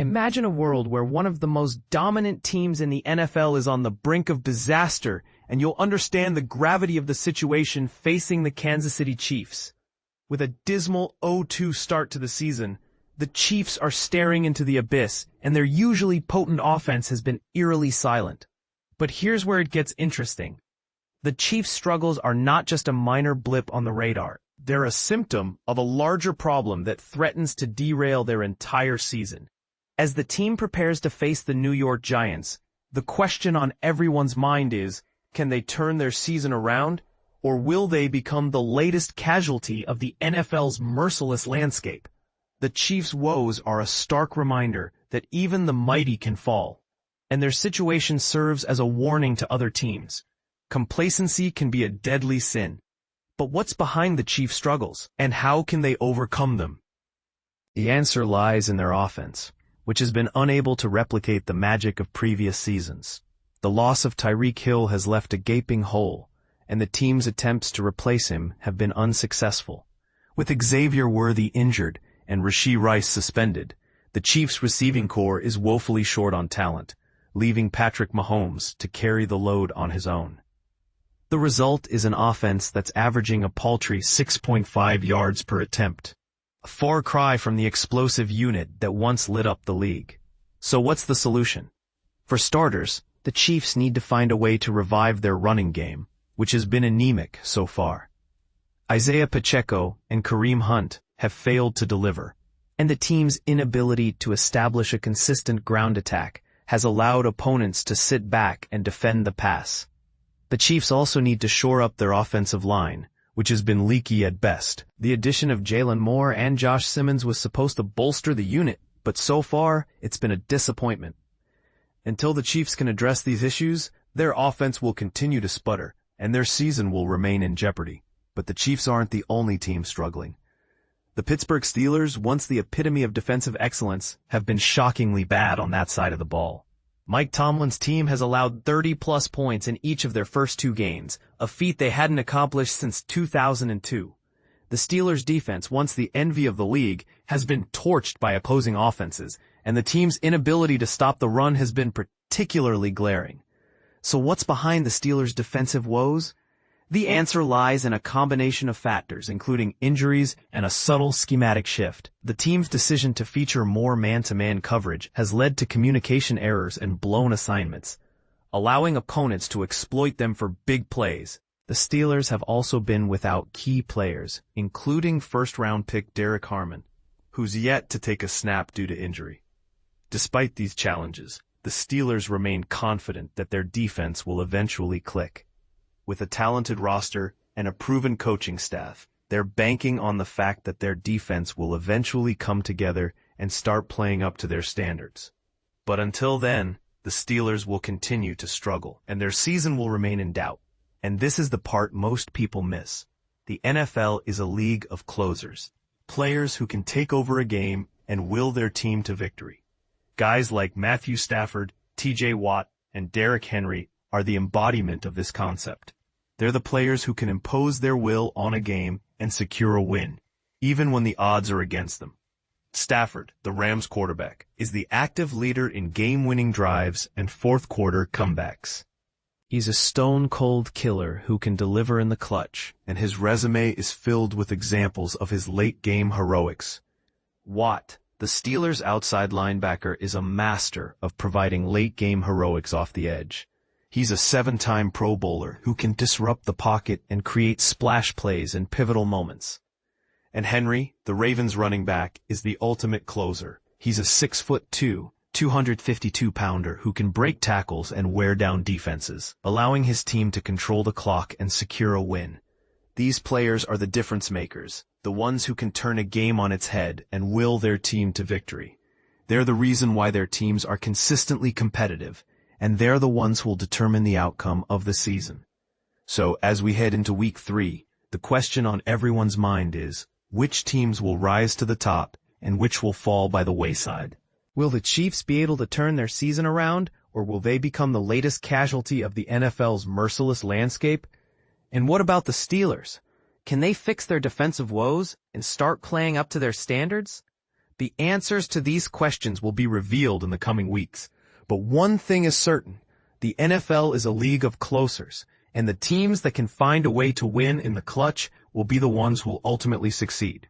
Imagine a world where one of the most dominant teams in the NFL is on the brink of disaster, and you'll understand the gravity of the situation facing the Kansas City Chiefs. With a dismal 0-2 start to the season, the Chiefs are staring into the abyss, and their usually potent offense has been eerily silent. But here's where it gets interesting. The Chiefs' struggles are not just a minor blip on the radar. They're a symptom of a larger problem that threatens to derail their entire season. As the team prepares to face the New York Giants, the question on everyone's mind is, can they turn their season around, or will they become the latest casualty of the NFL's merciless landscape? The Chiefs' woes are a stark reminder that even the mighty can fall, and their situation serves as a warning to other teams. Complacency can be a deadly sin. But what's behind the Chiefs' struggles, and how can they overcome them? The answer lies in their offense, which has been unable to replicate the magic of previous seasons. The loss of Tyreek Hill has left a gaping hole, and the team's attempts to replace him have been unsuccessful. With Xavier Worthy injured and Rashee Rice suspended, the Chiefs' receiving corps is woefully short on talent, leaving Patrick Mahomes to carry the load on his own. The result is an offense that's averaging a paltry 6.5 yards per attempt, a far cry from the explosive unit that once lit up the league. So what's the solution? For starters, the Chiefs need to find a way to revive their running game, which has been anemic so far. Isaiah Pacheco and Kareem Hunt have failed to deliver, and the team's inability to establish a consistent ground attack has allowed opponents to sit back and defend the pass. The Chiefs also need to shore up their offensive line, which has been leaky at best. The addition of Jalen Moore and Josh Simmons was supposed to bolster the unit, but so far, it's been a disappointment. Until the Chiefs can address these issues, their offense will continue to sputter, and their season will remain in jeopardy. But the Chiefs aren't the only team struggling. The Pittsburgh Steelers, once the epitome of defensive excellence, have been shockingly bad on that side of the ball. Mike Tomlin's team has allowed 30-plus points in each of their first two games, a feat they hadn't accomplished since 2002. The Steelers' defense, once the envy of the league, has been torched by opposing offenses, and the team's inability to stop the run has been particularly glaring. So what's behind the Steelers' defensive woes? The answer lies in a combination of factors, including injuries and a subtle schematic shift. The team's decision to feature more man-to-man coverage has led to communication errors and blown assignments, allowing opponents to exploit them for big plays. The Steelers have also been without key players, including first-round pick Derek Harmon, who's yet to take a snap due to injury. Despite these challenges, the Steelers remain confident that their defense will eventually click. With a talented roster and a proven coaching staff, they're banking on the fact that their defense will eventually come together and start playing up to their standards. But until then, the Steelers will continue to struggle, and their season will remain in doubt. And this is the part most people miss. The NFL is a league of closers, players who can take over a game and will their team to victory. Guys like Matthew Stafford, T.J. Watt, and Derrick Henry are the embodiment of this concept. They're the players who can impose their will on a game and secure a win, even when the odds are against them. Stafford, the Rams quarterback, is the active leader in game-winning drives and fourth-quarter comebacks. He's a stone-cold killer who can deliver in the clutch, and his resume is filled with examples of his late-game heroics. Watt, the Steelers' outside linebacker, is a master of providing late-game heroics off the edge. He's a 7-time Pro Bowler who can disrupt the pocket and create splash plays in pivotal moments. And Henry, the Ravens running back, is the ultimate closer. He's a 6'2", 252-pounder who can break tackles and wear down defenses, allowing his team to control the clock and secure a win. These players are the difference makers, the ones who can turn a game on its head and will their team to victory. They're the reason why their teams are consistently competitive, and they're the ones who will determine the outcome of the season. So, as we head into Week 3, the question on everyone's mind is, which teams will rise to the top and which will fall by the wayside? Will the Chiefs be able to turn their season around, or will they become the latest casualty of the NFL's merciless landscape? And what about the Steelers? Can they fix their defensive woes and start playing up to their standards? The answers to these questions will be revealed in the coming weeks. But one thing is certain, the NFL is a league of closers, and the teams that can find a way to win in the clutch will be the ones who will ultimately succeed.